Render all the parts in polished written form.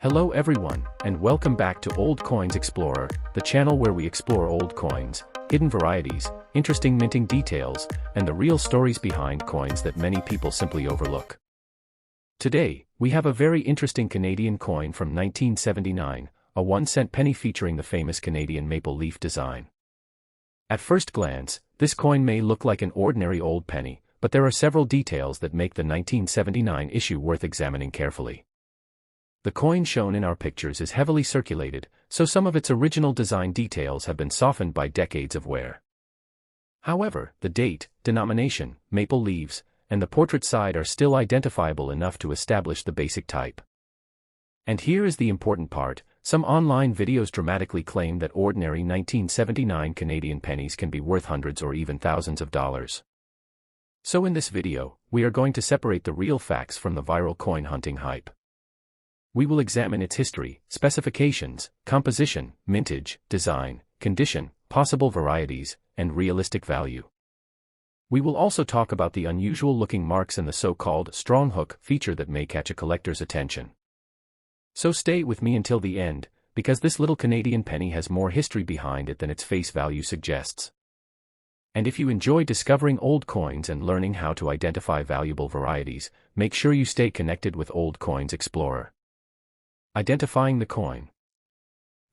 Hello everyone, and welcome back to Old Coins Explorer, the channel where we explore old coins, hidden varieties, interesting minting details, and the real stories behind coins that many people simply overlook. Today, we have a very interesting Canadian coin from 1979, a 1-cent penny featuring the famous Canadian maple leaf design. At first glance, this coin may look like an ordinary old penny, but there are several details that make the 1979 issue worth examining carefully. The coin shown in our pictures is heavily circulated, so some of its original design details have been softened by decades of wear. However, the date, denomination, maple leaves, and the portrait side are still identifiable enough to establish the basic type. And here is the important part: some online videos dramatically claim that ordinary 1979 Canadian pennies can be worth hundreds or even thousands of dollars. So in this video, we are going to separate the real facts from the viral coin hunting hype. We will examine its history, specifications, composition, mintage, design, condition, possible varieties, and realistic value. We will also talk about the unusual-looking marks and the so-called strong hook feature that may catch a collector's attention. So stay with me until the end, because this little Canadian penny has more history behind it than its face value suggests. And if you enjoy discovering old coins and learning how to identify valuable varieties, make sure you stay connected with Old Coins Explorer. Identifying the coin.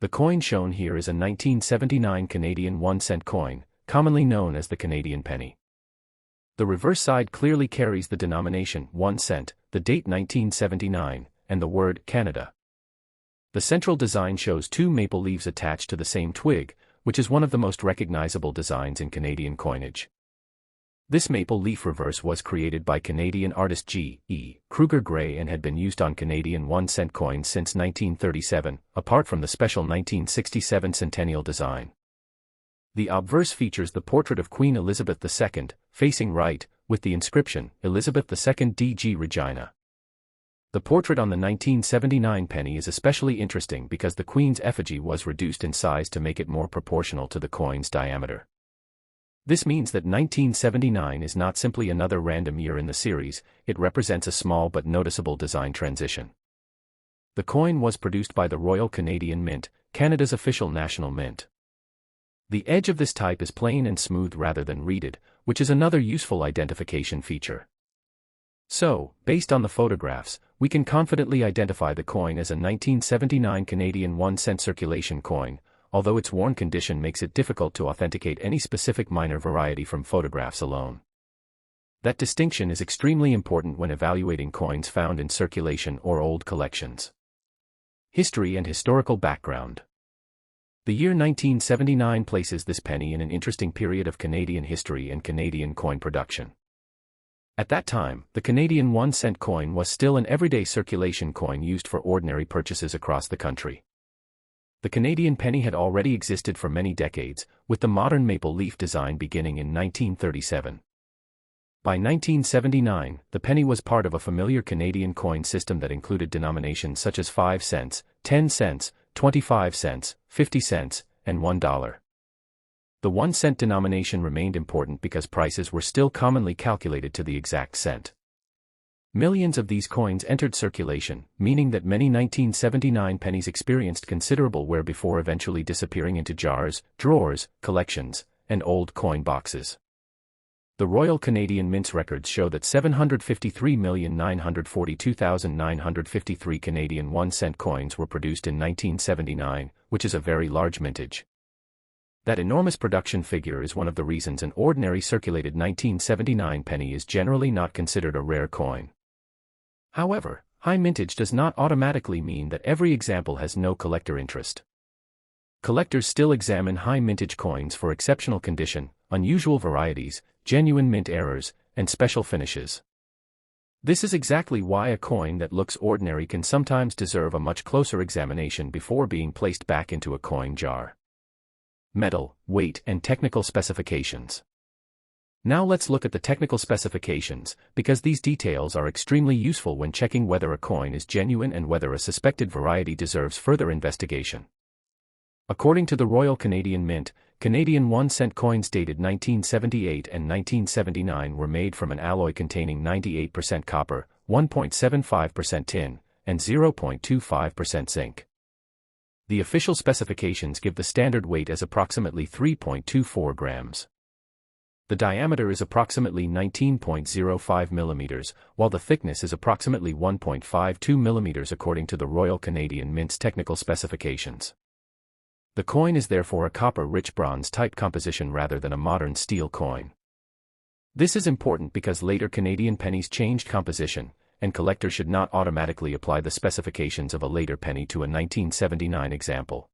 The coin shown here is a 1979 Canadian 1-cent coin, commonly known as the Canadian penny. The reverse side clearly carries the denomination 1 cent, the date 1979, and the word Canada. The central design shows two maple leaves attached to the same twig, which is one of the most recognizable designs in Canadian coinage. This maple leaf reverse was created by Canadian artist G. E. Kruger Gray and had been used on Canadian 1-cent coins since 1937, apart from the special 1967 centennial design. The obverse features the portrait of Queen Elizabeth II, facing right, with the inscription, Elizabeth II D.G. Regina. The portrait on the 1979 penny is especially interesting because the Queen's effigy was reduced in size to make it more proportional to the coin's diameter. This means that 1979 is not simply another random year in the series, it represents a small but noticeable design transition. The coin was produced by the Royal Canadian Mint, Canada's official national mint. The edge of this type is plain and smooth rather than reeded, which is another useful identification feature. So, based on the photographs, we can confidently identify the coin as a 1979 Canadian 1-cent circulation coin, although its worn condition makes it difficult to authenticate any specific minor variety from photographs alone. That distinction is extremely important when evaluating coins found in circulation or old collections. History and historical background. The year 1979 places this penny in an interesting period of Canadian history and Canadian coin production. At that time, the Canadian 1-cent coin was still an everyday circulation coin used for ordinary purchases across the country. The Canadian penny had already existed for many decades, with the modern maple leaf design beginning in 1937. By 1979, the penny was part of a familiar Canadian coin system that included denominations such as 5 cents, 10 cents, 25 cents, 50 cents, and $1. The 1-cent denomination remained important because prices were still commonly calculated to the exact cent. Millions of these coins entered circulation, meaning that many 1979 pennies experienced considerable wear before eventually disappearing into jars, drawers, collections, and old coin boxes. The Royal Canadian Mint's records show that 753,942,953 Canadian 1-cent coins were produced in 1979, which is a very large mintage. That enormous production figure is one of the reasons an ordinary circulated 1979 penny is generally not considered a rare coin. However, high mintage does not automatically mean that every example has no collector interest. Collectors still examine high mintage coins for exceptional condition, unusual varieties, genuine mint errors, and special finishes. This is exactly why a coin that looks ordinary can sometimes deserve a much closer examination before being placed back into a coin jar. Metal, weight, and technical specifications. Now let's look at the technical specifications, because these details are extremely useful when checking whether a coin is genuine and whether a suspected variety deserves further investigation. According to the Royal Canadian Mint, Canadian 1-cent coins dated 1978 and 1979 were made from an alloy containing 98% copper, 1.75% tin, and 0.25% zinc. The official specifications give the standard weight as approximately 3.24 grams. The diameter is approximately 19.05 millimeters, while the thickness is approximately 1.52 millimeters according to the Royal Canadian Mint's technical specifications. The coin is therefore a copper-rich bronze-type composition rather than a modern steel coin. This is important because later Canadian pennies changed composition, and collectors should not automatically apply the specifications of a later penny to a 1979 example.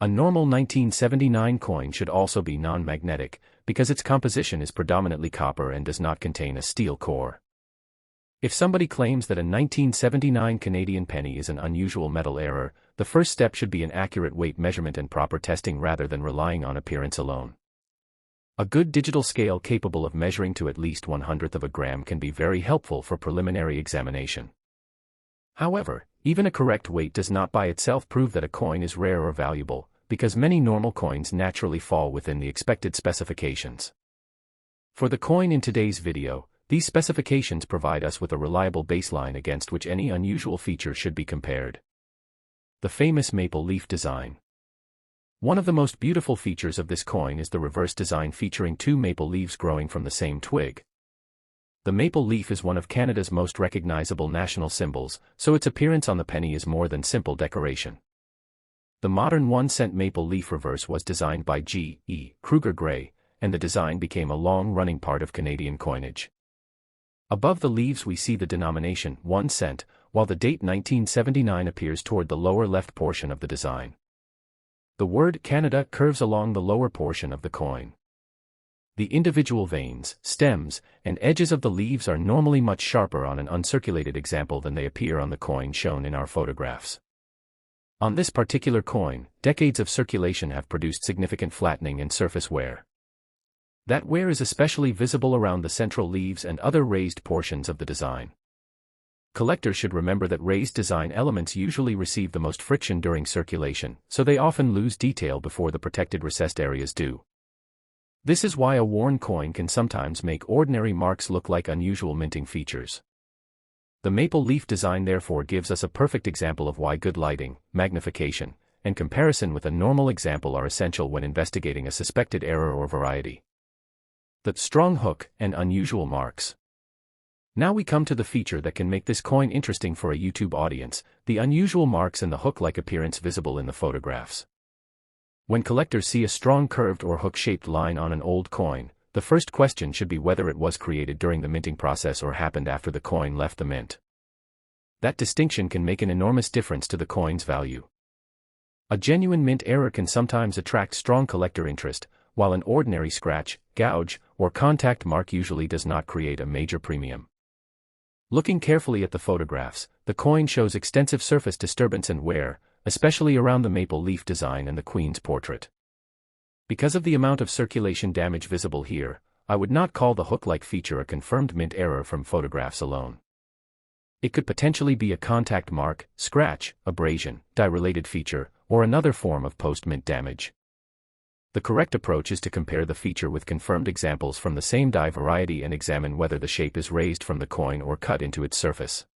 A normal 1979 coin should also be non-magnetic, because its composition is predominantly copper and does not contain a steel core. If somebody claims that a 1979 Canadian penny is an unusual metal error, the first step should be an accurate weight measurement and proper testing rather than relying on appearance alone. A good digital scale capable of measuring to at least 1/100th of a gram can be very helpful for preliminary examination. However, even a correct weight does not by itself prove that a coin is rare or valuable, because many normal coins naturally fall within the expected specifications. For the coin in today's video, these specifications provide us with a reliable baseline against which any unusual feature should be compared. The famous maple leaf design. One of the most beautiful features of this coin is the reverse design featuring two maple leaves growing from the same twig. The maple leaf is one of Canada's most recognizable national symbols, so its appearance on the penny is more than simple decoration. The modern 1-cent maple leaf reverse was designed by G. E. Kruger Gray, and the design became a long-running part of Canadian coinage. Above the leaves we see the denomination 1 cent, while the date 1979 appears toward the lower left portion of the design. The word Canada curves along the lower portion of the coin. The individual veins, stems, and edges of the leaves are normally much sharper on an uncirculated example than they appear on the coin shown in our photographs. On this particular coin, decades of circulation have produced significant flattening and surface wear. That wear is especially visible around the central leaves and other raised portions of the design. Collectors should remember that raised design elements usually receive the most friction during circulation, so they often lose detail before the protected recessed areas do. This is why a worn coin can sometimes make ordinary marks look like unusual minting features. The maple leaf design therefore gives us a perfect example of why good lighting, magnification, and comparison with a normal example are essential when investigating a suspected error or variety. The strong hook and unusual marks. Now we come to the feature that can make this coin interesting for a YouTube audience, the unusual marks and the hook-like appearance visible in the photographs. When collectors see a strong curved or hook-shaped line on an old coin, the first question should be whether it was created during the minting process or happened after the coin left the mint. That distinction can make an enormous difference to the coin's value. A genuine mint error can sometimes attract strong collector interest, while an ordinary scratch, gouge, or contact mark usually does not create a major premium. Looking carefully at the photographs, the coin shows extensive surface disturbance and wear, especially around the maple leaf design and the Queen's portrait. Because of the amount of circulation damage visible here, I would not call the hook-like feature a confirmed mint error from photographs alone. It could potentially be a contact mark, scratch, abrasion, dye-related feature, or another form of post-mint damage. The correct approach is to compare the feature with confirmed examples from the same die variety and examine whether the shape is raised from the coin or cut into its surface.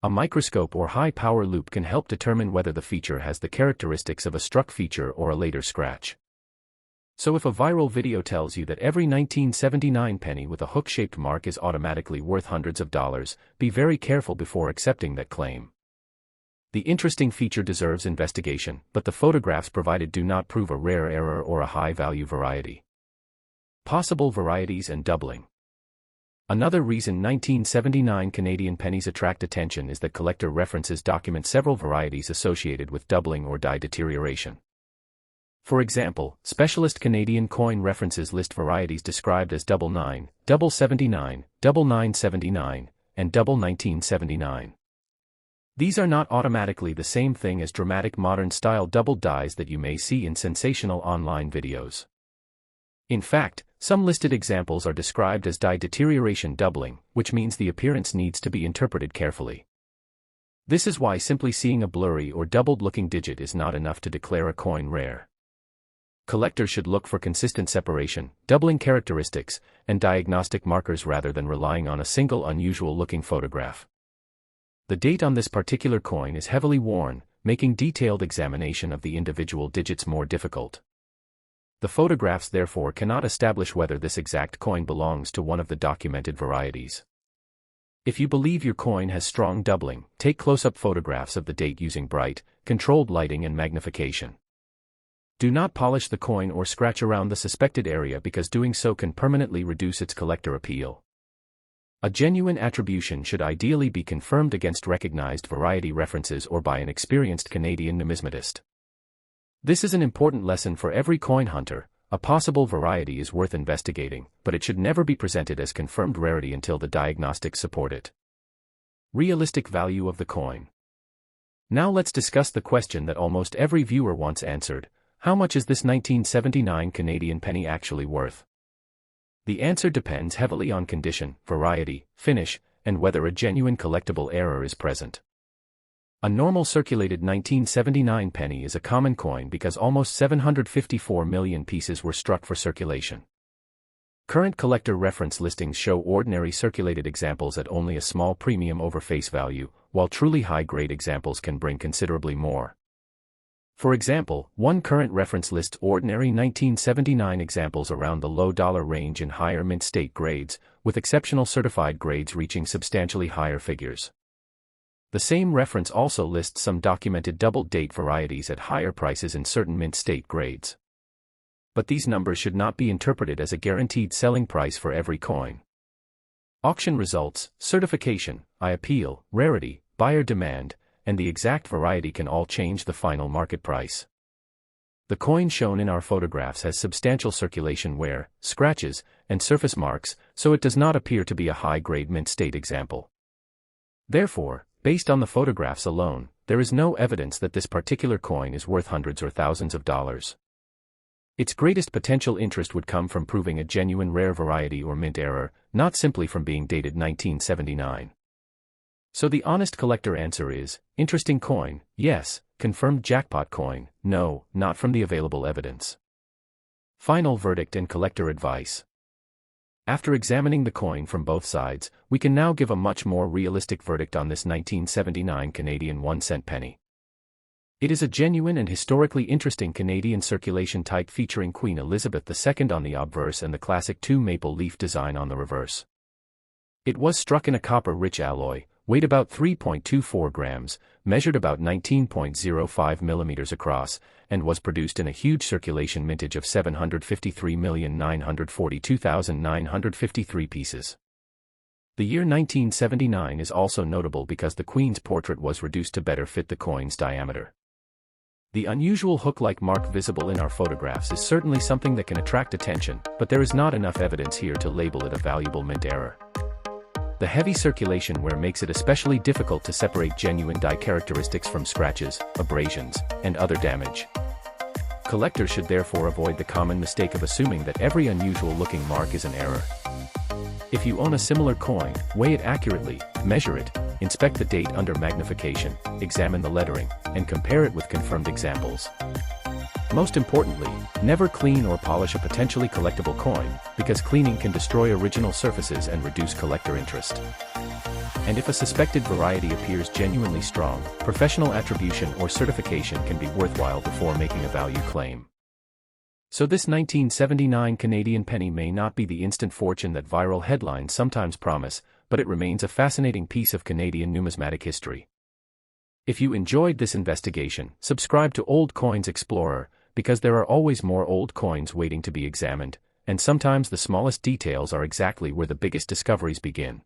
A microscope or high-power loupe can help determine whether the feature has the characteristics of a struck feature or a later scratch. So if a viral video tells you that every 1979 penny with a hook-shaped mark is automatically worth hundreds of dollars, be very careful before accepting that claim. The interesting feature deserves investigation, but the photographs provided do not prove a rare error or a high-value variety. Possible varieties and doubling. Another reason 1979 Canadian pennies attract attention is that collector references document several varieties associated with doubling or die deterioration. For example, specialist Canadian coin references list varieties described as double 9, double 79, double 979, and double 1979. These are not automatically the same thing as dramatic modern-style doubled dies that you may see in sensational online videos. In fact, some listed examples are described as die deterioration doubling, which means the appearance needs to be interpreted carefully. This is why simply seeing a blurry or doubled-looking digit is not enough to declare a coin rare. Collectors should look for consistent separation, doubling characteristics, and diagnostic markers rather than relying on a single unusual-looking photograph. The date on this particular coin is heavily worn, making detailed examination of the individual digits more difficult. The photographs therefore cannot establish whether this exact coin belongs to one of the documented varieties. If you believe your coin has strong doubling, take close-up photographs of the date using bright, controlled lighting and magnification. Do not polish the coin or scratch around the suspected area because doing so can permanently reduce its collector appeal. A genuine attribution should ideally be confirmed against recognized variety references or by an experienced Canadian numismatist. This is an important lesson for every coin hunter. A possible variety is worth investigating, but it should never be presented as confirmed rarity until the diagnostics support it. Realistic value of the coin. Now let's discuss the question that almost every viewer wants answered: how much is this 1979 Canadian penny actually worth? The answer depends heavily on condition, variety, finish, and whether a genuine collectible error is present. A normal circulated 1979 penny is a common coin because almost 754 million pieces were struck for circulation. Current collector reference listings show ordinary circulated examples at only a small premium over face value, while truly high-grade examples can bring considerably more. For example, one current reference lists ordinary 1979 examples around the low dollar range in higher mint state grades, with exceptional certified grades reaching substantially higher figures. The same reference also lists some documented double-date varieties at higher prices in certain mint state grades. But these numbers should not be interpreted as a guaranteed selling price for every coin. Auction results, certification, appeal, rarity, buyer demand, and the exact variety can all change the final market price. The coin shown in our photographs has substantial circulation wear, scratches, and surface marks, so it does not appear to be a high-grade mint state example. Therefore, based on the photographs alone, there is no evidence that this particular coin is worth hundreds or thousands of dollars. Its greatest potential interest would come from proving a genuine rare variety or mint error, not simply from being dated 1979. So the honest collector answer is, interesting coin, yes; confirmed jackpot coin, no, not from the available evidence. Final verdict and collector advice. After examining the coin from both sides, we can now give a much more realistic verdict on this 1979 Canadian 1-cent penny. It is a genuine and historically interesting Canadian circulation type featuring Queen Elizabeth II on the obverse and the classic 2 maple leaf design on the reverse. It was struck in a copper-rich alloy, weighed about 3.24 grams, measured about 19.05 millimeters across, and was produced in a huge circulation mintage of 753,942,953 pieces. The year 1979 is also notable because the Queen's portrait was reduced to better fit the coin's diameter. The unusual hook-like mark visible in our photographs is certainly something that can attract attention, but there is not enough evidence here to label it a valuable mint error. The heavy circulation wear makes it especially difficult to separate genuine die characteristics from scratches, abrasions, and other damage. Collectors should therefore avoid the common mistake of assuming that every unusual-looking mark is an error. If you own a similar coin, weigh it accurately, measure it, inspect the date under magnification, examine the lettering, and compare it with confirmed examples. Most importantly, never clean or polish a potentially collectible coin, because cleaning can destroy original surfaces and reduce collector interest. And if a suspected variety appears genuinely strong, professional attribution or certification can be worthwhile before making a value claim. So this 1979 Canadian penny may not be the instant fortune that viral headlines sometimes promise, but it remains a fascinating piece of Canadian numismatic history. If you enjoyed this investigation, subscribe to Old Coins Explorer, because there are always more old coins waiting to be examined, and sometimes the smallest details are exactly where the biggest discoveries begin.